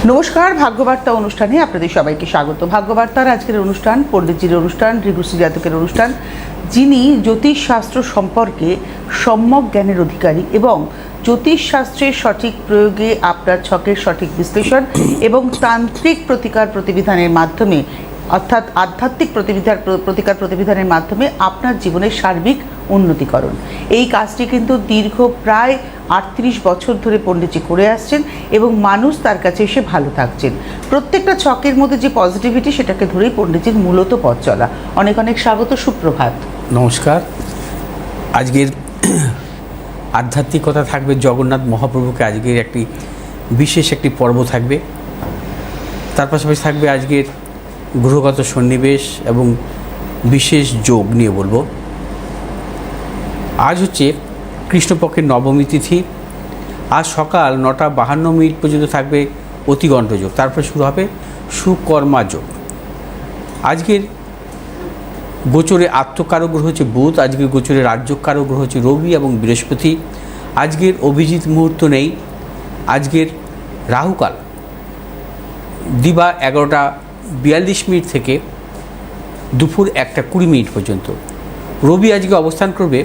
নমস্কার, ভাগ্যবার্তা অনুষ্ঠানে আপনাদের সবাইকে স্বাগত। ভাগ্যবার্তার আজকের অনুষ্ঠান পণ্ডিতজির অনুষ্ঠান, ঋগুশ্রী জাতকের অনুষ্ঠান, যিনি জ্যোতিষশাস্ত্র সম্পর্কে সম্যক জ্ঞানের অধিকারী এবং জ্যোতিষশাস্ত্রের সঠিক প্রয়োগে আপনার ছকের সঠিক বিশ্লেষণ এবং তান্ত্রিক প্রতিকার প্রতিবিধানের মাধ্যমে অর্থাৎ আধ্যাত্মিক প্রতিকার প্রতিবিধানের মাধ্যমে আপনার জীবনের সার্বিক উন্নতিকরণ। এই কাজটি কিন্তু দীর্ঘ প্রায় ৩৮ বছর ধরে পণ্ডিতজি করে আসছেন এবং মানুষ তার কাছে এসে ভালো থাকছেন। প্রত্যেকটা ছকের মধ্যে যে পজিটিভিটি, সেটাকে ধরেই পণ্ডিতজির মূলত পথ চলা। অনেক অনেক স্বাগত, সুপ্রভাত। নমস্কার। আজকের আধ্যাত্মিকতা থাকবে, জগন্নাথ মহাপ্রভুকে আজকের বিশেষ একটি পর্ব থাকবে। তার পাশাপাশি থাকবে আজকের গ্রহগত সন্নিবেশ এবং বিশেষ যোগ নিয়ে বলবো। আজ হচ্ছে কৃষ্ণপক্ষের নবমী তিথি। আজ সকাল 9:52 পর্যন্ত থাকবে অতিগণ্ড যোগ, তারপরে শুরু হবে সুকর্মা যোগ। আজকের গোচরে আত্মকারক গ্রহ হচ্ছে বুধ, আজকের গোচরে রাজ্যকারক গ্রহ হচ্ছে রবি এবং বৃহস্পতি। আজকের অভিজিৎ মুহূর্ত নেই। আজকের রাহুকাল দিবা 11:42 থেকে দুপুর 1:20 পর্যন্ত। রবি আজকে অবস্থান করবে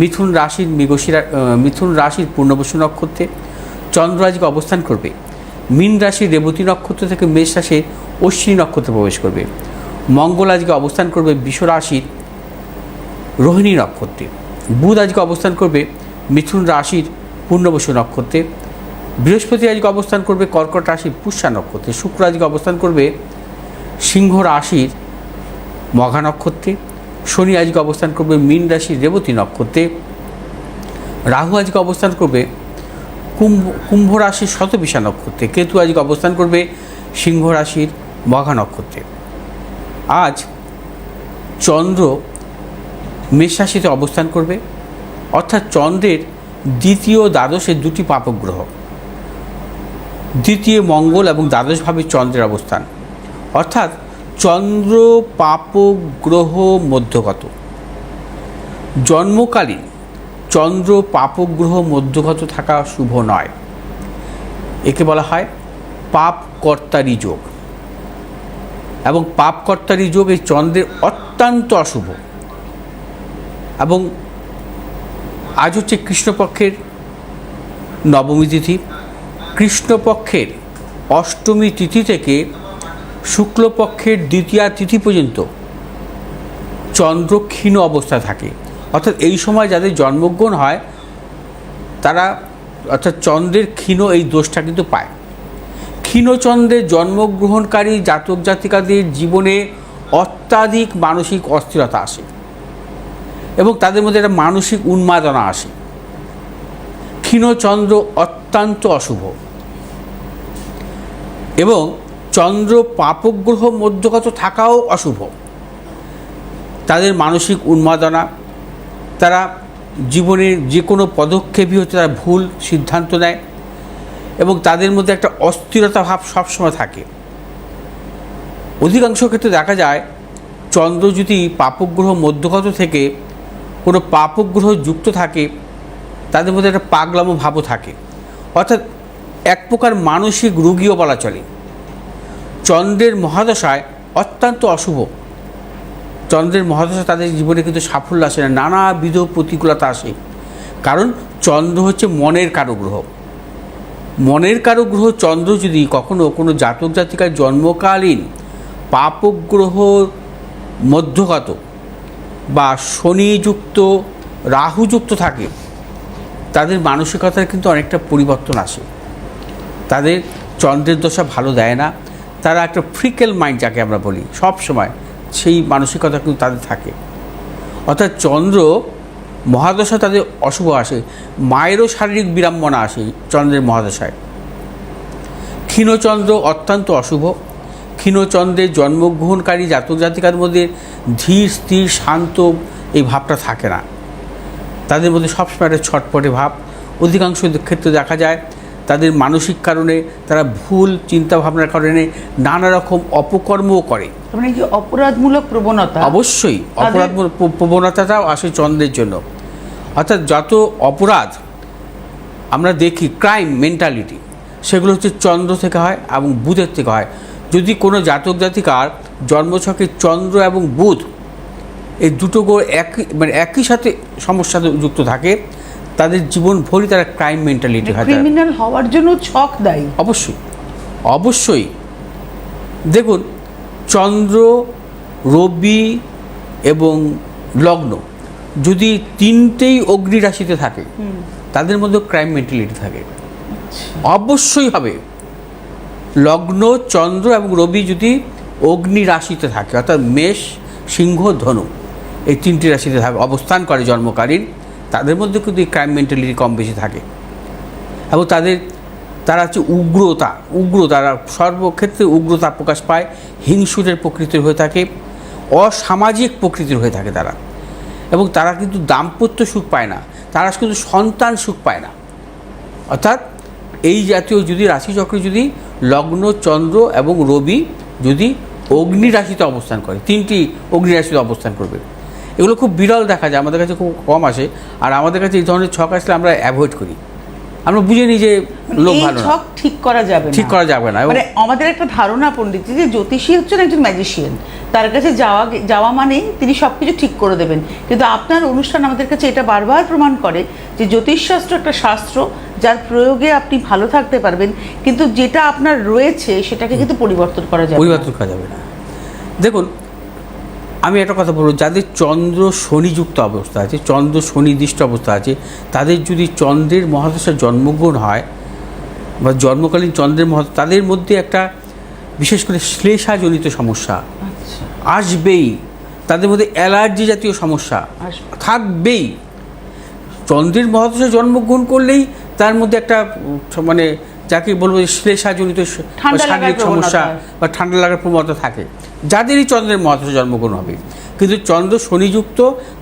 মিথুন রাশির পূর্ণবসু নক্ষত্রে। চন্দ্র আজকে অবস্থান করবে মীন রাশির রেবতী নক্ষত্র থেকে মেষ রাশির অশ্বিনী নক্ষত্রে প্রবেশ করবে। মঙ্গল আজকে অবস্থান করবে বৃষ রাশির রোহিণী নক্ষত্রে। বুধ আজকে অবস্থান করবে মিথুন রাশির পূর্ণবসু নক্ষত্রে। বৃহস্পতি আজকে অবস্থান করবে কর্কট রাশির পুষ্যা নক্ষত্রে। শুক্র আজকে অবস্থান করবে সিংহ রাশির মঘা নক্ষত্রে। শনি আজকে অবস্থান করবে মীন রাশির রেবতী নক্ষত্রে। রাহু আজকে অবস্থান করবে কুম্ভ রাশির শতবিশা নক্ষত্রে। কেতু আজকে অবস্থান করবে সিংহ রাশির মঘা নক্ষত্রে। আজ চন্দ্র মেষ রাশিতে অবস্থান করবে, অর্থাৎ চন্দ্রের দ্বিতীয় দ্বাদশে দুটি পাপক গ্রহ, দ্বিতীয় মঙ্গল এবং দ্বাদশভাবে চন্দ্রের অবস্থান, অর্থাৎ চন্দ্র পাপক গ্রহ মধ্যগত। জন্মকালীন চন্দ্র পাপক গ্রহ মধ্যগত থাকা শুভ নয়। একে বলা হয় পাপকর্তারি যোগ, এবং পাপকর্তারি যোগ এই চন্দ্রের অত্যন্ত অশুভ। এবং আজ হচ্ছে কৃষ্ণপক্ষের নবমী তিথি। কৃষ্ণপক্ষের অষ্টমী তিথি থেকে শুক্লপক্ষের দ্বিতীয়া তিথি পর্যন্ত চন্দ্র ক্ষীণ অবস্থা থাকে। অর্থাৎ এই সময় যাদের জন্মগ্রহণ হয় তারা অর্থাৎ চন্দ্রের ক্ষীণ এই দোষটা কিন্তু পায়। ক্ষীণচন্দ্রের জন্মগ্রহণকারী জাতক জাতিকাদের জীবনে অত্যাধিক মানসিক অস্থিরতা আসে এবং তাদের মধ্যে একটা মানসিক উন্মাদনা আসে। ক্ষীণচন্দ্র অত্যন্ত অশুভ এবং চন্দ্র পাপক গ্রহ মধ্যগত থাকাও অশুভ। তাদের মানসিক উন্মাদনা, তারা জীবনের যে কোনো পদক্ষেপই হচ্ছে তারা ভুল সিদ্ধান্ত নেয় এবং তাদের মধ্যে একটা অস্থিরতা ভাব সবসময় থাকে। অধিকাংশ ক্ষেত্রে দেখা যায় চন্দ্র যদি পাপক গ্রহ মধ্যগত থেকে কোনো পাপক গ্রহ যুক্ত থাকে, তাদের মধ্যে একটা পাগলামো ভাবও থাকে, অর্থাৎ এক প্রকার মানসিক রোগীও বলা চলে। চন্দ্রের মহাদশায় অত্যন্ত অশুভ। চন্দ্রের মহাদশা তাদের জীবনে কিন্তু সাফল্য আসে না, নানাবিধ প্রতিকূলতা আসে। কারণ চন্দ্র হচ্ছে মনের কারক গ্রহ। মনের কারক গ্রহ চন্দ্র যদি কখনো কোনো জাতক জাতিকার জন্মকালীন পাপক গ্রহ মধ্যগত বা শনিযুক্ত রাহুযুক্ত থাকে, তাদের মানসিকতার কিন্তু অনেকটা পরিবর্তন আসে। তাদের চন্দ্রের দশা ভালো দেয় না। তারা একটা ফ্রিকেল মাইন্ড যাকে আমরা বলি, সব সময় সেই মানসিকতা কিন্তু তাদের থাকে। অর্থাৎ চন্দ্র মহাদশা তাদের অশুভ আসে। মায়েরও শারীরিক বিড়ম্বনা আসে চন্দ্রের মহাদশায়। ক্ষীণচন্দ্র অত্যন্ত অশুভ। ক্ষীণচন্দ্রের জন্মগ্রহণকারী জাতক জাতিকার মধ্যে ধীর স্থির শান্ত এই ভাবটা থাকে না। তাদের মধ্যে সবসময় একটা ছটপটে ভাব। অধিকাংশ ক্ষেত্রে দেখা যায় তাদের মানসিক কারণে তারা ভুল চিন্তাভাবনার কারণে নানা রকম অপকর্মও করে। মানে যে অপরাধমূলক প্রবণতা, অবশ্যই অপরাধমূলক প্রবণতাটাও আসে চন্দ্রের জন্য। অর্থাৎ যত অপরাধ আমরা দেখি, ক্রাইম মেন্টালিটি, সেগুলো হচ্ছে চন্দ্র থেকে হয় এবং বুধের থেকে হয়। যদি কোনো জাতক জাতিকার জন্মছকে চন্দ্র এবং বুধ এই দুটো গ্রহ একই সাথে সমস্যা যুক্ত থাকে, তাদের জীবন ভরি তারা ক্রাইম মেন্টালিটি হয়। ক্রিমিনাল হওয়ার জন্য ছক দায়ী। অবশ্যই অবশ্যই। দেখুন, চন্দ্র, রবি এবং লগ্ন যদি তিনটেই অগ্নি রাশিতে থাকে, তাদের মধ্যে ক্রাইম মেন্টালিটি থাকে। অবশ্যই হবে। লগ্ন, চন্দ্র এবং রবি যদি অগ্নি রাশিতে থাকে, অর্থাৎ মেষ, সিংহ, ধনু, এই তিনটি রাশিতে থাকে, অবস্থান করে জন্মকালীন, তাদের মধ্যে কিন্তু এই ক্রাইম মেন্টালিটি কম বেশি থাকে। এবং তারা হচ্ছে তারা সর্বক্ষেত্রে উগ্রতা প্রকাশ পায়, হিংসুটের প্রকৃতির হয়ে থাকে, অসামাজিক প্রকৃতির হয়ে থাকে তারা। এবং তারা কিন্তু দাম্পত্য সুখ পায় না, তারা কিন্তু সন্তান সুখ পায় না। অর্থাৎ এই জাতীয় যদি রাশিচক্রে যদি লগ্ন, চন্দ্র এবং রবি যদি অগ্নি রাশিতে অবস্থান করে, তিনটি অগ্নি রাশিতে অবস্থান করবে, এগুলো খুব বিরল দেখা যায়, আমাদের কাছে খুব কম আসে। আর আমাদের কাছে এই ধরনের ছক আসলে আমরা অ্যাভয়েড করি, আমরা বুঝে নিই যে লোক ভালো না, ঠিক করা যাবে না। মানে আমাদের একটা ধারণা পণ্ডিত যে জ্যোতিষী হচ্ছেন একজন ম্যাজিশিয়ান, তার কাছে যাওয়া মানে তিনি সবকিছু ঠিক করে দেবেন। কিন্তু আপনার অনুষ্ঠান আমাদের কাছে এটা বারবার প্রমাণ করে যে জ্যোতিষশাস্ত্র একটা শাস্ত্র, যার প্রয়োগে আপনি ভালো থাকতে পারবেন, কিন্তু যেটা আপনার রয়েছে সেটাকে কিন্তু পরিবর্তন করা যাবে না। দেখুন, আমি একটা কথা বলবো, যাদের চন্দ্র শনিযুক্ত অবস্থা আছে, চন্দ্র শনিদৃষ্ট অবস্থা আছে, তাদের যদি চন্দ্রের মহাদশা জন্মগ্রহণ হয় বা জন্মকালীন চন্দ্রের তাদের মধ্যে একটা বিশেষ করে শ্লেষাজনিত সমস্যা আসবেই, তাদের মধ্যে অ্যালার্জি জাতীয় সমস্যা থাকবেই। চন্দ্রের মহাদশা জন্মগ্রহণ করলেই তার মধ্যে একটা মানে যাকে বলবো শ্লেষাজনিত শারীরিক সমস্যা বা ঠান্ডা লাগার প্রবণতা থাকে, যাদেরই চন্দ্রের মহাদশা জন্মগ্রহণ হবে। কিন্তু চন্দ্র শনিযুক্ত,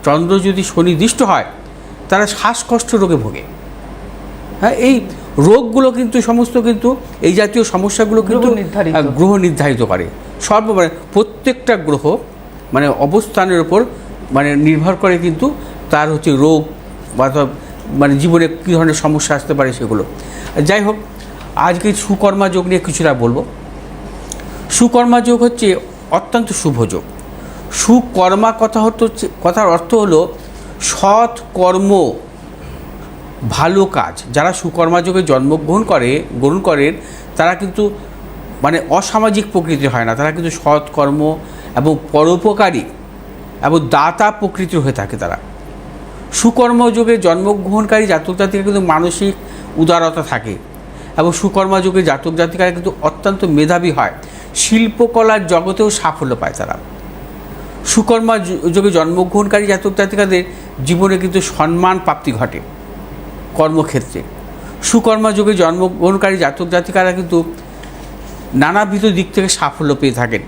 চন্দ্র যদি শনিদৃষ্ট হয়, তারা শ্বাসকষ্ট রোগে ভোগে। হ্যাঁ, এই রোগগুলো কিন্তু সমস্ত কিন্তু এই জাতীয় সমস্যাগুলো কিন্তু গ্রহ নির্ধারিত করে। সর্বমানে প্রত্যেকটা গ্রহ মানে অবস্থানের ওপর মানে নির্ভর করে কিন্তু তার হচ্ছে রোগ বা মানে জীবনে কী ধরনের সমস্যা আসতে পারে সেগুলো। যাই হোক, আজকে সুকর্মা যোগ নিয়ে কিছুটা বলবো। সুকর্মা যোগ হচ্ছে অত্যন্ত শুভ যোগ। সুকর্মা কথার অর্থ হলো সৎ কর্ম, ভালো কাজ। যারা সুকর্মা যোগে জন্মগ্রহণ করেন তারা কিন্তু মানে অসামাজিক প্রকৃতির হয় না, তারা কিন্তু সৎ কর্ম এবং পরোপকারী এবং দাতা প্রকৃতির হয়ে থাকে তারা। সুকর্মযোগে জন্মগ্রহণকারী জাতক জাতিকা কিন্তু মানসিক উদারতা থাকে এবং সুকর্মযোগে জাতক জাতিকারা কিন্তু অত্যন্ত মেধাবী হয়, শিল্পকলার জগতেও সাফল্য পায় তারা। সুকর্মযোগে জন্মগ্রহণকারী জাতক জাতিকাদের জীবনে কিন্তু সম্মান প্রাপ্তি ঘটে কর্মক্ষেত্রে। সুকর্মযোগে জন্মগ্রহণকারী জাতক জাতিকারা কিন্তু নানাবিধ দিক থেকে সাফল্য পেয়ে থাকেন।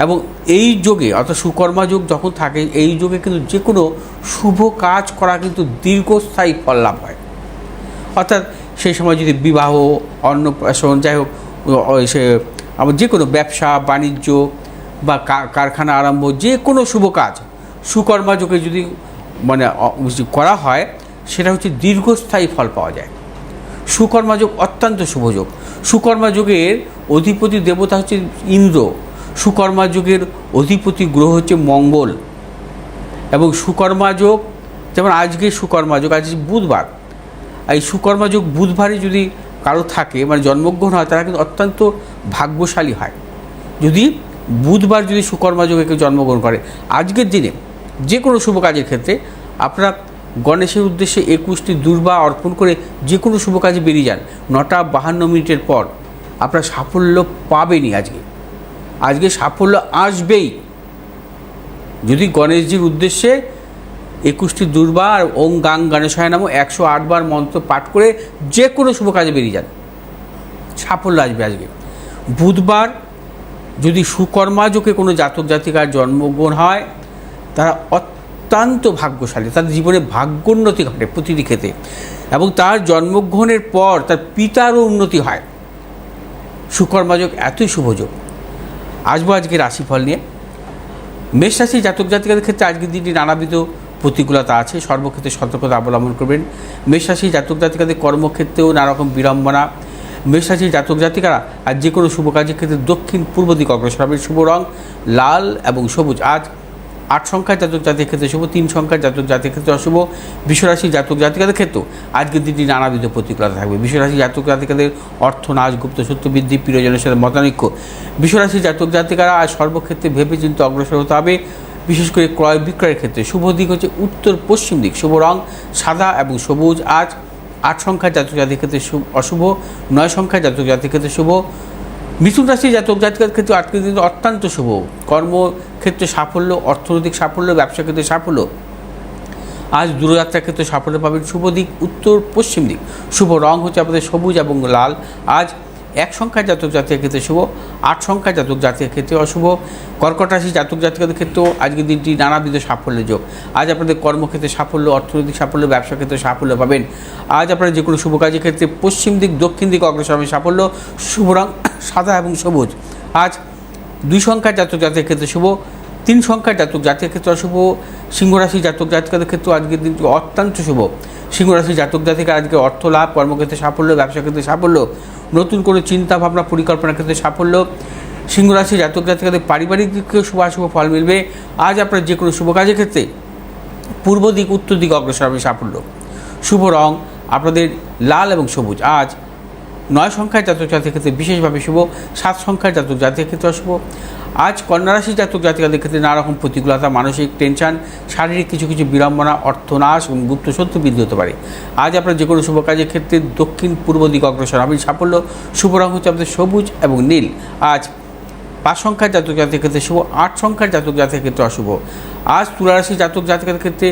এবং এই যোগে অর্থাৎ সুকর্মা যোগ যখন থাকে, এই যোগে কিন্তু যে কোনো শুভ কাজ করা কিন্তু দীর্ঘস্থায়ী ফল লাভ হয়। অর্থাৎ সেই সময় যদি বিবাহ, অন্নপ্রাশন, যাই হোক সে আবার যে কোনো ব্যবসা বাণিজ্য বা কারখানা আরম্ভ, যে কোনো শুভ কাজ সুকর্মা যোগে যদি মানে করা হয়, সেটা হচ্ছে দীর্ঘস্থায়ী ফল পাওয়া যায়। সুকর্মা যোগ অত্যন্ত শুভ যোগ। সুকর্মা যোগের অধিপতি দেবতা হচ্ছে ইন্দ্র, সুকর্মা যোগের অধিপতি গ্রহ হচ্ছে মঙ্গল। এবং সুকর্মা যোগ যেমন আজকে সুকর্মা যোগ, আজ বুধবার, এই সুকর্মা যোগ বুধবারে যদি কারো থাকে মানে জন্মগ্রহণ হয়, তারা কিন্তু অত্যন্ত ভাগ্যশালী হয় যদি বুধবার যদি সুকর্মা যোগে কেউ জন্মগ্রহণ করে। আজকের দিনে যে কোনো শুভ কাজের ক্ষেত্রে আপনারা গণেশের উদ্দেশ্যে 21টি দুর্বা অর্পণ করে যে কোনো শুভ কাজে বেরিয়ে যান, 9:52 পর আপনারা সাফল্য পাবেনই। আজকে সাফল্য আসবেই যদি গণেশজির উদ্দেশ্যে 21টি দুর্বা আর ওং গাং গণেশায় নামও 108 বার মন্ত্র পাঠ করে যে কোনো শুভ কাজে বেরিয়ে যান, সাফল্য আসবে। আজকে বুধবার যদি সুকর্মা যোগে কোনো জাতক জাতিকার জন্মগ্রহণ হয়, তারা অত্যন্ত ভাগ্যশালী, তাদের জীবনে ভাগ্যোন্নতি ঘটে প্রতিটি ক্ষেত্রে এবং তার জন্মগ্রহণের পর তার পিতারও উন্নতি হয়। সুকর্মা যোগ এতই শুভ যোগ। আসবো আজকে রাশিফল নিয়ে। মেষ রাশি জাতক জাতিকাদের ক্ষেত্রে আজকের দিনটি নানাবিধ প্রতিকূলতা আছে, সর্বক্ষেত্রে সতর্কতা অবলম্বন করবেন। মেষ রাশি জাতক জাতিকাদের কর্মক্ষেত্রেও নানারকম বিড়ম্বনা মেষ রাশির জাতক জাতিকারা আজ যে কোনো শুভ কাজের ক্ষেত্রে দক্ষিণ পূর্ব দিক অগ্রসর হবে। শুভ রং লাল এবং সবুজ। আজ 8 সংখ্যার জাতক জাতির ক্ষেত্রে শুভ, 3 সংখ্যার জাতক জাতির ক্ষেত্রে অশুভ। বিশ্বরাশির জাতক জাতিকাদের ক্ষেত্রেও আজকের দিনটি নানাবিধ প্রতিকূলতা থাকবে। বিশ্বরাশির জাতক জাতিকাদের অর্থ নাশ, গুপ্ত সত্য বৃদ্ধি, প্রিয়জনের সাথে মতানৈক্য। বিশ্বরাশির জাতক জাতিকারা আজ সর্বক্ষেত্রে ভেবে চিন্তে অগ্রসর হতে হবে, বিশেষ করে ক্রয় বিক্রয়ের ক্ষেত্রে। শুভ দিক হচ্ছে উত্তর পশ্চিম দিক। শুভ রং সাদা এবং সবুজ। আজ 8 সংখ্যার জাতক জাতির ক্ষেত্রে অশুভ, 9 সংখ্যার জাতক জাতির ক্ষেত্রে শুভ। মিথুন রাশির জাতক জাতিকার ক্ষেত্রে আজকের দিন অত্যন্ত শুভ। কর্মক্ষেত্রে সাফল্য, অর্থনৈতিক সাফল্য, ব্যবসা ক্ষেত্রে সাফল্য। আজ দূরযাত্রার ক্ষেত্রে সাফল্য পাবেন। শুভ দিক উত্তর পশ্চিম দিক। শুভ রং হচ্ছে আপনাদের সবুজ এবং লাল। আজ 1 সংখ্যার জাতক জাতির ক্ষেত্রে শুভ, 8 সংখ্যার জাতক জাতির ক্ষেত্রে অশুভ। কর্কট রাশির জাতক জাতিকাদের ক্ষেত্রেও আজকের দিনটি নানাবিধ সাফল্যের যোগ। আজ আপনাদের কর্মক্ষেত্রে সাফল্য, অর্থনৈতিক সাফল্য, ব্যবসা ক্ষেত্রে সাফল্য পাবেন। আজ আপনারা যে কোনো শুভ কাজের ক্ষেত্রে পশ্চিম দিক, দক্ষিণ দিক অগ্রসর হবে সাফল্য। শুভ রং সাদা এবং সবুজ। আজ 2 সংখ্যার জাতক জাতির ক্ষেত্রে শুভ, 3 সংখ্যার জাতক জাতির ক্ষেত্রে অশুভ। সিংহ রাশির জাতক জাতিকাদের ক্ষেত্রে আজকের দিনটি অত্যন্ত শুভ। সিংহ রাশির জাতক জাতিকা আজকে অর্থ লাভ, কর্মক্ষেত্রে সাফল্য, ব্যবসা ক্ষেত্রে সাফল্য, নতুন করে চিন্তা ভাবনা পরিকল্পনার ক্ষেত্রে সাফল্য। সিংহ রাশির জাতক জাতিকাদের পারিবারিক দিক থেকে শুভ ফল মিলবে। আজ আপনার যে কোনো শুভ কাজের ক্ষেত্রে পূর্ব দিক, উত্তর দিক অগ্রসর হবে সাফল্য। শুভ রং আপনাদের লাল এবং সবুজ। আজ 9 সংখ্যার জাতক জাতির ক্ষেত্রে বিশেষভাবে শুভ, 7 সংখ্যার জাতক জাতির ক্ষেত্রে অশুভ। আজ কন্যা রাশির জাতক জাতিকাদের ক্ষেত্রে নানা রকম প্রতিকূলতা, মানসিক টেনশন, শারীরিক কিছু বিড়ম্বনা, অর্থনাশ এবং গুপ্ত সত্য বৃদ্ধি হতে পারে। আজ আপনার যে কোনো শুভ কাজের ক্ষেত্রে দক্ষিণ পূর্ব দিক অগ্রসর হবে সাফল্য। শুভ রং হচ্ছে আপনাদের সবুজ এবং নীল। আজ 5 সংখ্যার জাতক জাতির ক্ষেত্রে শুভ, 8 সংখ্যার জাতক জাতির ক্ষেত্রে অশুভ। আজ তুলা রাশির জাতক জাতিকাদের ক্ষেত্রে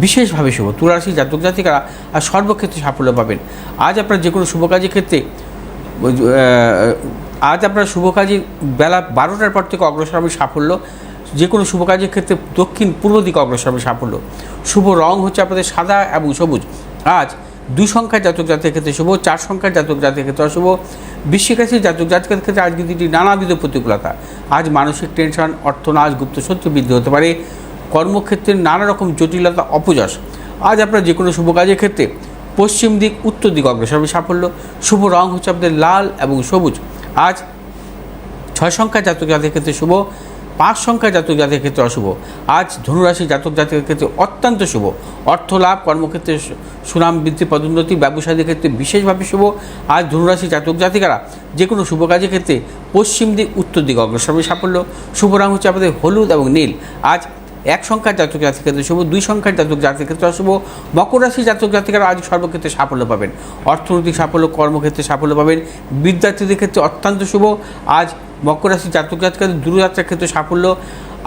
বিশেষভাবে শুভ। তুলা রাশির জাতক জাতিকারা আর সর্বক্ষেত্রে সাফল্য পাবেন। আজ আপনার যে কোনো শুভ কাজের ক্ষেত্রে আজ আপনার শুভ কাজে বেলা 12টার পর থেকে অগ্রসর হবে সাফল্য। যে কোনো শুভ কাজের ক্ষেত্রে দক্ষিণ পূর্ব দিকে অগ্রসর হবে সাফল্য। শুভ রং হচ্ছে আপনাদের সাদা এবং সবুজ। আজ 2 সংখ্যার জাতক জাতির ক্ষেত্রে শুভ, 4 সংখ্যার জাতক জাতির ক্ষেত্রে অশুভ। বৃশ্চিক রাশির জাতক জাতিকাদের ক্ষেত্রে আজকের দিনটি নানাবিধ প্রতিকূলতা। আজ মানসিক টেনশন, অর্থনাশ, গুপ্ত সত্য বৃদ্ধি হতে পারে। কর্মক্ষেত্রে নানা রকম জটিলতা, অপযশ। আজ আপনার যে কোনো শুভ কাজের ক্ষেত্রে পশ্চিম দিক, উত্তর দিক অগ্রসর হবে সাফল্য। শুভ রং হচ্ছে আপনাদের লাল এবং সবুজ। আজ 6 সংখ্যার জাতক জাতির ক্ষেত্রে শুভ, 5 সংখ্যার জাতক জাতির ক্ষেত্রে অশুভ। আজ ধনুরাশির জাতক জাতিকের ক্ষেত্রে অত্যন্ত শুভ। অর্থ লাভ, কর্মক্ষেত্রে সুনাম বৃদ্ধি, পদোন্নতি, ব্যবসায়ীদের ক্ষেত্রে বিশেষভাবে শুভ। আজ ধনুরাশির জাতক জাতিকারা যে কোনো শুভ কাজের ক্ষেত্রে পশ্চিম দিক, উত্তর দিক অগ্রসর হবে সাফল্য। শুভ রং হচ্ছে আপনাদের হলুদ এবং নীল। আজ 1 সংখ্যার জাতক জাতির ক্ষেত্রে শুভ, 2 সংখ্যার জাতক জাতির ক্ষেত্রে অশুভ। মকর রাশির জাতক জাতিকারা আজ সর্বক্ষেত্রে সাফল্য পাবেন। অর্থনৈতিক সাফল্য, কর্মক্ষেত্রে সাফল্য পাবেন। বিদ্যার্থীদের ক্ষেত্রে অত্যন্ত শুভ। আজ মকর রাশির জাতক জাতিকাদের দূরযাত্রার ক্ষেত্রে সাফল্য।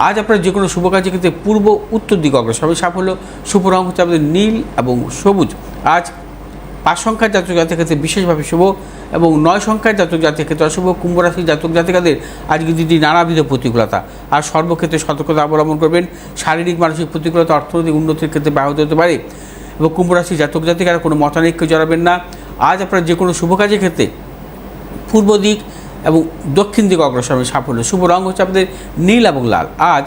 আজ আপনার যে কোনো শুভ কাজের ক্ষেত্রে পূর্ব, উত্তর দিক অগ্রসর হবে সাফল্য। শুভ রং হচ্ছে আপনাদের নীল এবং সবুজ। আজ 5 সংখ্যার জাতক জাতির ক্ষেত্রে বিশেষভাবে শুভ এবং 9 সংখ্যার জাতক জাতির ক্ষেত্রে অশুভ। কুম্ভ রাশির জাতক জাতিকাদের আজকে দিদি নানাবিধ প্রতিকূলতা। আর সর্বক্ষেত্রে সতর্কতা অবলম্বন করবেন। শারীরিক, মানসিক প্রতিকূলতা অর্থনৈতিক উন্নতির ক্ষেত্রে ব্যাহত হতে পারে এবং কুম্ভ রাশির জাতক জাতিকারা কোনো মতানৈক্যে জড়াবেন না। আজ আপনার যে কোনো শুভ কাজের ক্ষেত্রে পূর্ব দিক এবং দক্ষিণ দিক অগ্রসর হবে সাফল্য। শুভ রং হচ্ছে আপনাদের নীল এবং লাল। আজ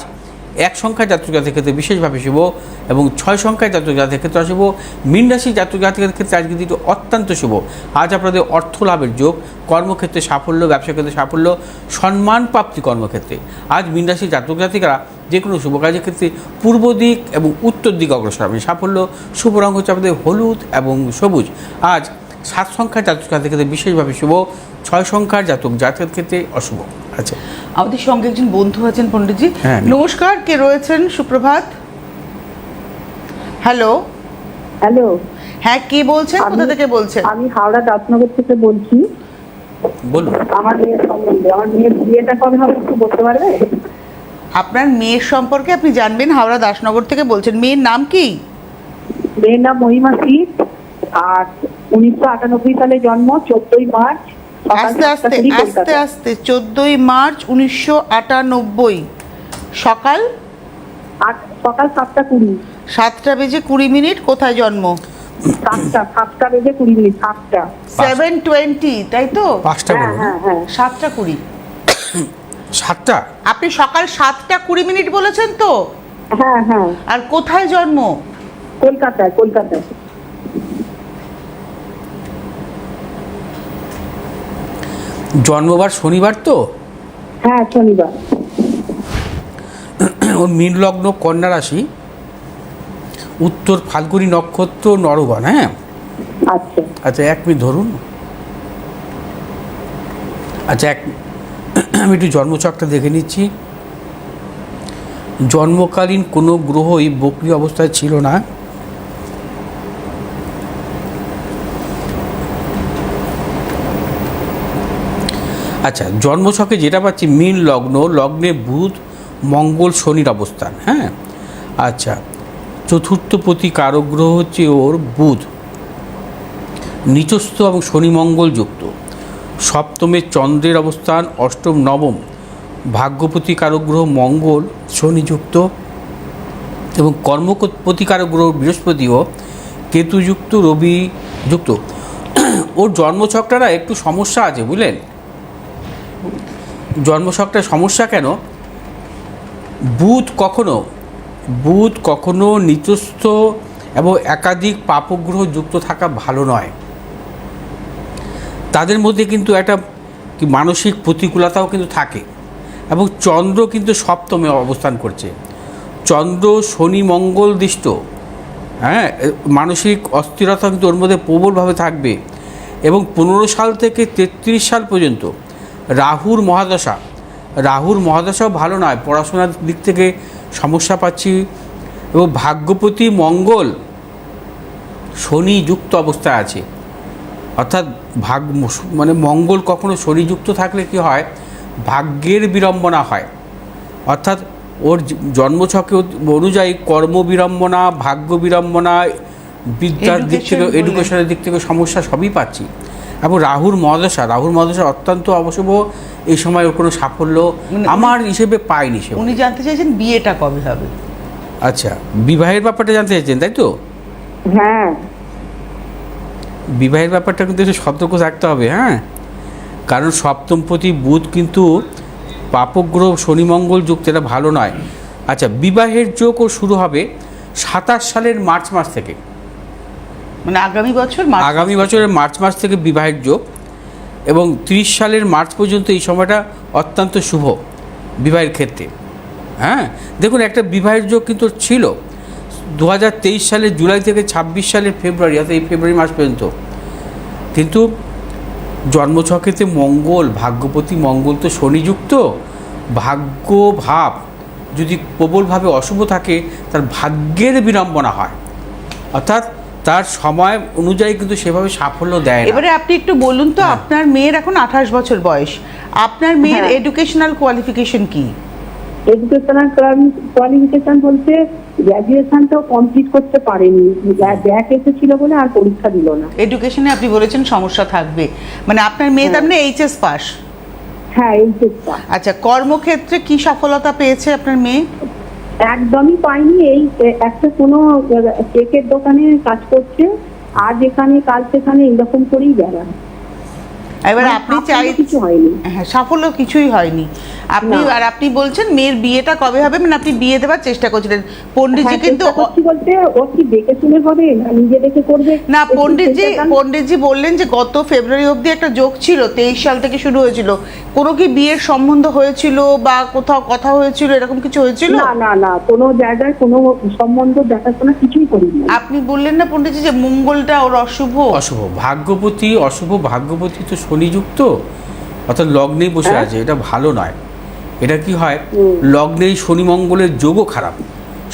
1 সংখ্যার জাতক জাতির ক্ষেত্রে বিশেষভাবে শুভ এবং 6 সংখ্যার জাতক জাতির ক্ষেত্রে অশুভ। মীন রাশির জাতক জাতিকের ক্ষেত্রে আজকে দিনটি অত্যন্ত শুভ। আজ আপনাদের অর্থ লাভের যোগ, কর্মক্ষেত্রে সাফল্য, ব্যবসা ক্ষেত্রে সাফল্য, সম্মান প্রাপ্তি কর্মক্ষেত্রে। আজ মীন রাশির জাতক জাতিকারা যে কোনো শুভ কাজের ক্ষেত্রে পূর্ব দিক এবং উত্তর দিক অগ্রসর হবে সাফল্য। শুভ রং হচ্ছে আপনাদের হলুদ এবং সবুজ। আজ 7 সংখ্যার জাতক জাতির ক্ষেত্রে বিশেষভাবে শুভ, 6 সংখ্যার জাতক জাতিকের ক্ষেত্রে অশুভ। আচ্ছা, আমাদের সঙ্গে একজন বন্ধু আছেন পণ্ডিতজি। হ্যাঁ, নমস্কার, কে রয়েছেন? সুপ্রভাত। হ্যালো। হ্যালো, হ্যাঁ, কে বলছেন? কোথা থেকে বলছেন? আমি হাওড়া দাসনগর থেকে বলছি। বলুন। আমার মেয়ের সম্বন্ধে, আমার মেয়ের বিয়েটা কবে হবে একটু বলতে পারবে? আপনার মেয়ের সম্পর্কে আপনি জানবেন, হাওড়া দাসনগর থেকে বলছেন। মেয়ের নাম কি? মেয়ের নাম মহিমা সিট, আর 1998 সালে জন্ম, 14ই মার্চ। আস্তে আস্তে আস্তে আস্তে 14ই মার্চ 1998। সকাল সকাল 7টা 20। 7:20। কোথায় জন্ম? 7টা বেজে 20 মিনিট। 7টা 7:20, তাই তো? 5টা বলুন। হ্যাঁ হ্যাঁ 7:20। 7টা? আপনি সকাল 7:20 বলেছেন তো? হ্যাঁ হ্যাঁ। আর কোথায় জন্ম? কলকাতায়। জন্মবার শনিবার তো? হ্যাঁ, শনিবার। ওর মীন লগ্ন কন্যা রাশি, উত্তর ফাল্গুনী নক্ষত্র, নরগণ। হ্যাঁ, আচ্ছা। আচ্ছা, 1 মিনিট ধরুন। আচ্ছা, আমি একটু জন্মচকটা দেখে নিচ্ছি। জন্মকালীন কোনো গ্রহই বক্রী অবস্থায় ছিল না। আচ্ছা, জন্মছকে যেটা পাচ্ছি মীন লগ্ন, লগ্নে বুধ মঙ্গল শনির অবস্থান। হ্যাঁ, আচ্ছা, চতুর্থপতি কারক গ্রহ হচ্ছে ওর বুধ, নিচস্থ এবং শনি মঙ্গল যুক্ত। সপ্তমে চন্দ্রের অবস্থান, অষ্টম নবম ভাগ্যপতি কারক গ্রহ মঙ্গল শনি যুক্ত, এবং কর্মপতি কারক গ্রহ বৃহস্পতিও কেতুযুক্ত, রবি যুক্ত। ওর জন্মছকটা একটু সমস্যা আছে, বুঝলেন? জন্মছকটা সমস্যা কেন? বুধ কখনো নিচস্থ এবং একাধিক পাপগ্রহ যুক্ত থাকা ভালো নয়। তাদের মধ্যে কিন্তু একটা মানসিক প্রতিকূলতাও কিন্তু থাকে। এবং চন্দ্র কিন্তু সপ্তমে অবস্থান করছে। চন্দ্র শনি মঙ্গল দৃষ্ট। হ্যাঁ, মানসিক অস্থিরতা কিন্তু ওর মধ্যে প্রবলভাবে থাকবে। এবং 15 সাল থেকে 33 সাল পর্যন্ত রাহুর মহাদশাও ভালো নয়, পড়াশোনার দিক থেকে সমস্যা পাচ্ছি। এবং ভাগ্যপতি মঙ্গল শনি যুক্ত অবস্থায় আছে, অর্থাৎ মানে মঙ্গল কখনো শনিযুক্ত থাকলে কি হয়, ভাগ্যের বিড়ম্বনা হয়। অর্থাৎ ওর জন্মছকে অনুযায়ী কর্ম বিড়ম্বনা, ভাগ্য বিড়ম্বনা, বিদ্যার দিক থেকে, এডুকেশনের দিক থেকে সমস্যা সবই পাচ্ছি। এবং রাহুর মহাদশা অত্যন্ত অবশ্যই এই সময় ওর কোনো সাফল্য আমার হিসেবে পায়নি। সে উনি জানতে চাইছেন বিয়েটা কবে হবে। আচ্ছা, বিবাহের ব্যাপারটা জানতে চাইছেন, তাই তো? হ্যাঁ, বিবাহের ব্যাপারটা কিন্তু একটু সতর্ক থাকতে হবে। হ্যাঁ, কারণ সপ্তমপতি বুধ কিন্তু পাপগ্রহ শনি মঙ্গল যুক্ত, এটা ভালো নয়। আচ্ছা, বিবাহের যোগও শুরু হবে 27 সালের মার্চ মাস থেকে, মানে আগামী বছরের মার্চ মাস থেকে বিবাহের যোগ, এবং 30 সালের মার্চ পর্যন্ত এই সময়টা অত্যন্ত শুভ বিবাহের ক্ষেত্রে। হ্যাঁ, দেখুন, একটা বিবাহের যোগ কিন্তু ছিল 2023 সালের জুলাই থেকে 26 সালের ফেব্রুয়ারি, অর্থাৎ এই ফেব্রুয়ারি মাস পর্যন্ত। কিন্তু জন্মছকেতে মঙ্গল, ভাগ্যপতি মঙ্গল তো শনিযুক্ত, ভাগ্য ভাব যদি প্রবলভাবে অশুভ থাকে তার ভাগ্যের বিড়ম্বনা হয়, অর্থাৎ তার সময় অনুযায়ী কিন্তু সেভাবে সাফল্য দেয় না। এবারে আপনি একটু বলুন তো, আপনার মেয়ের এখন 28 বছর বয়স, আপনার মেয়ের এডুকেশনাল কোয়ালিফিকেশন কি? এডুকেশনাল কোয়ালিফিকেশন বলতে গ্র্যাজুয়েশনটাও কমপ্লিট করতে পারেনি, ব্যাক এসেছিল বলে আর পরীক্ষা দিল না। এডুকেশনে আপনি বলেছেন সমস্যা থাকবে, মানে আপনার মেয়ে তার মানে এইচএস পাস? হ্যাঁ, এইচএস পাস। আচ্ছা, কর্মক্ষেত্রে কি সফলতা পেয়েছে আপনার মেয়ে? একদমই পাইনি। এই একটা কোনো কেকের দোকানে কাজ করছে, আজ এখানে কাল সেখানে এইরকম করেই বেড়ায়। এবার আপনি চাই কিছু হয়নি। হ্যাঁ, সাফল্য কিছুই হয়নি। আপনি বলছেন মেয়ের বিয়েটা কবে হবে, মানে আপনি বিয়ে দেওয়ার চেষ্টা করছিলেন। পণ্ডিতজি কিন্তু বলতে ও কি দেখে শুনে হবে না নিজে দেখে করবে না, পণ্ডিতজি বললেন যে গত ফেব্রুয়ারি অবধি একটা যোগ ছিল, 23 সাল থেকে শুরু হয়েছিল। কোনো কি বিয়ের সম্বন্ধ হয়েছিল বা কোথাও কথা হয়েছিল, এরকম কিছু হয়েছিল? না, কোনো জায়গায় কোনো সম্বন্ধ দেখাশোনা কিছুই করিনি। আপনি বললেন না পণ্ডিতজি যে মঙ্গলটা ওর অশুভ ভাগ্যপতি তো শনিযুক্ত, অর্থাৎ লগ্নেই বসে আছে, এটা ভালো নয়। এটা কি হয়, লগ্নেই শনি মঙ্গলের যোগও খারাপ,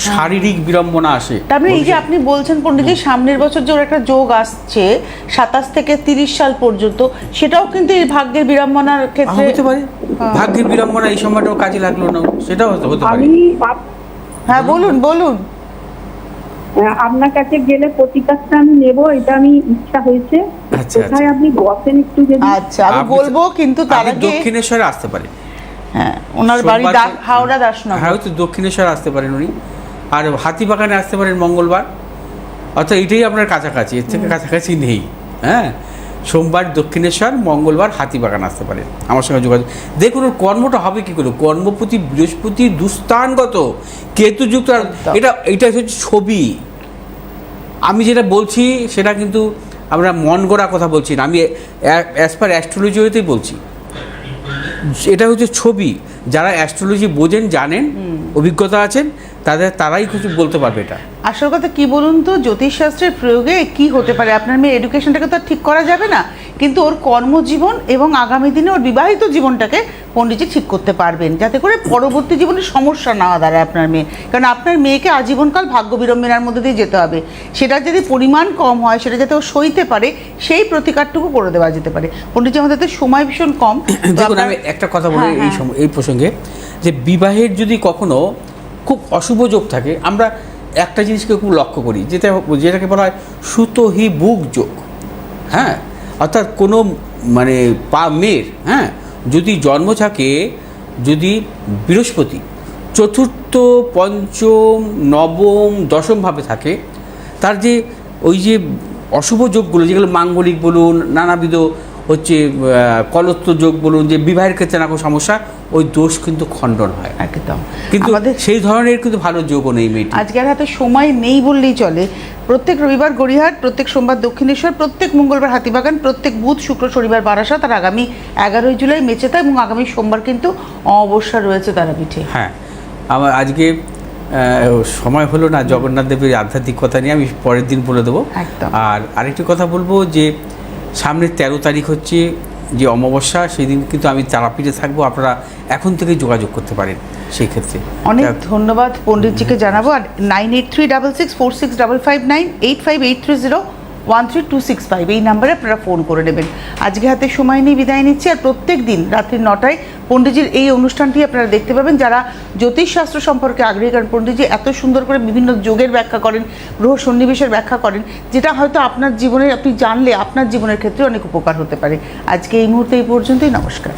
শারীরিক বিড়ম্বনা আসে। তারপরে এই যে আপনি বলছেন পণ্ডিতজি সামনের বছর যে ওর একটা যোগ আসছে 27 থেকে 30 সাল পর্যন্ত, সেটাও কিন্তু এই ভাগ্যের বিড়ম্বনার ক্ষেত্রে হতে পারে। ভাগ্যের বিড়ম্বনা এই সময়টাও কাজে লাগলো না, সেটাও হতে পারে। হ্যাঁ, বলুন। আপনার কাছে গেলে প্রতিকারটা আমি নেব, এটা আমি ইচ্ছা হয়েছে। কোথায় আপনি বসেন একটু যদি? আচ্ছা, আমি বলবো, কিন্তু তার আগে দক্ষিণেশ্বরে আসতে পারে। হ্যাঁ, ওনার বাড়ি হাওড়া দাসনগর। হ্যাঁ, হয়তো দক্ষিণেশ্বর আসতে পারেন উনি, আর হাতিবাগানে আসতে পারেন মঙ্গলবার, অর্থাৎ এটাই আপনার কাছাকাছি, এর থেকে কাছাকাছি নেই। হ্যাঁ, সোমবার দক্ষিণেশ্বর, মঙ্গলবার হাতিবাগান আসতে পারেন, আমার সঙ্গে যোগাযোগ। দেখুন ওর কর্মটা হবে কি করে, কর্মপতি বৃহস্পতি দুস্থানগত, কেতুযুক্ত। এটা হচ্ছে ছবি। আমি যেটা বলছি সেটা কিন্তু আমরা মন গড়া কথা বলছি না, আমি অ্যাজ পার অ্যাস্ট্রোলজিতেই বলছি। এটা হচ্ছে ছবি। যারা অ্যাস্ট্রোলজি বোঝেন, জানেন, অভিজ্ঞতা আছেন, তারাই কিছু বলতে পারবে এটা। আসল কথা কি বলুন তো, জ্যোতিষশাস্ত্রের প্রয়োগে কি হতে পারে, আপনার মেয়ের এডুকেশনটাকে তো আর ঠিক করা যাবে না, কিন্তু ওর কর্মজীবন এবং আগামী দিনে ওর বিবাহিত জীবনটাকে পণ্ডিতজি ঠিক করতে পারবেন, যাতে করে পরবর্তী জীবনে সমস্যা না দাঁড়ায় আপনার মেয়ে। কারণ আপনার মেয়েকে আজীবনকাল ভাগ্য বিড়ম্বনার মধ্যে দিয়ে যেতে হবে, সেটা যদি পরিমাণ কম হয়, সেটা যাতে ও সইতে পারে, সেই প্রতিকারটুকু করে দেওয়া যেতে পারে। পণ্ডিতজি, আমাদের তো সময় ভীষণ কম। দেখুন, আমি একটা কথা বলি এই প্রসঙ্গে, যে বিবাহের যদি কখনো খুব অশুভ যোগ থাকে, আমরা একটা জিনিসকে খুব লক্ষ্য করি, যেটাকে বলা হয় সুতহি বুক যোগ। হ্যাঁ, অর্থাৎ কোনো মানে মেয়ের, হ্যাঁ, যদি জন্ম থাকে, যদি বৃহস্পতি চতুর্থ, পঞ্চম, নবম, দশমভাবে থাকে, তার যে ওই যে অশুভ যোগগুলো, যেগুলো মাঙ্গলিক বলুন, নানাবিধ হচ্ছে কলত্ব যোগ বলুন, যে বিবাহের ক্ষেত্রে না কোনো সমস্যা, ওই দোষ কিন্তু খণ্ডন হয় একদম। কিন্তু আমাদের সেই ধরনের কিন্তু ভালো যোগও নেই মেয়েটি। আজকের হাতে সময় নেই বললেই চলে। প্রত্যেক রবিবার গড়িয়াহাট, প্রত্যেক সোমবার দক্ষিণেশ্বর, প্রত্যেক মঙ্গলবার হাতিবাগান, প্রত্যেক বুধ, শুক্র, শনিবার বারাসাত, আর আগামী 11ই জুলাই মেচেতা, এবং আগামী সোমবার কিন্তু অমাবস্যা রয়েছে তারাপীঠে। হ্যাঁ, আমার আজকে সময় হলো না জগন্নাথ দেবের আধ্যাত্মিকতা নিয়ে, আমি পরের দিন বলে দেবো। আর আরেকটি কথা বলবো, যে সামনের 13 তারিখ হচ্ছে যে অমাবস্যা, সেই দিন কিন্তু আমি তারাপীঠে থাকবো, আপনারা এখন থেকেই যোগাযোগ করতে পারেন সেই ক্ষেত্রে। অনেক ধন্যবাদ পণ্ডিতজিকে জানাবো। আর 9836646559, 8583013265 এই নাম্বারে আপনারা ফোন করে নেবেন। আজকে হাতে সময় নিয়ে বিদায় নিচ্ছি। আর প্রত্যেক দিন রাত্রি 9টায় পণ্ডিতজির এই অনুষ্ঠানটি আপনারা দেখতে পাবেন, যারা জ্যোতিষশাস্ত্র সম্পর্কে আগ্রহী। কারণ পণ্ডিতজি এত সুন্দর করে বিভিন্ন যোগের ব্যাখ্যা করেন, গ্রহ সন্নিবেশের ব্যাখ্যা করেন, যেটা হয়তো আপনার জীবনে আপনি জানলে আপনার জীবনের ক্ষেত্রে অনেক উপকার হতে পারে। আজকে এই মুহূর্তে এই পর্যন্তই। নমস্কার।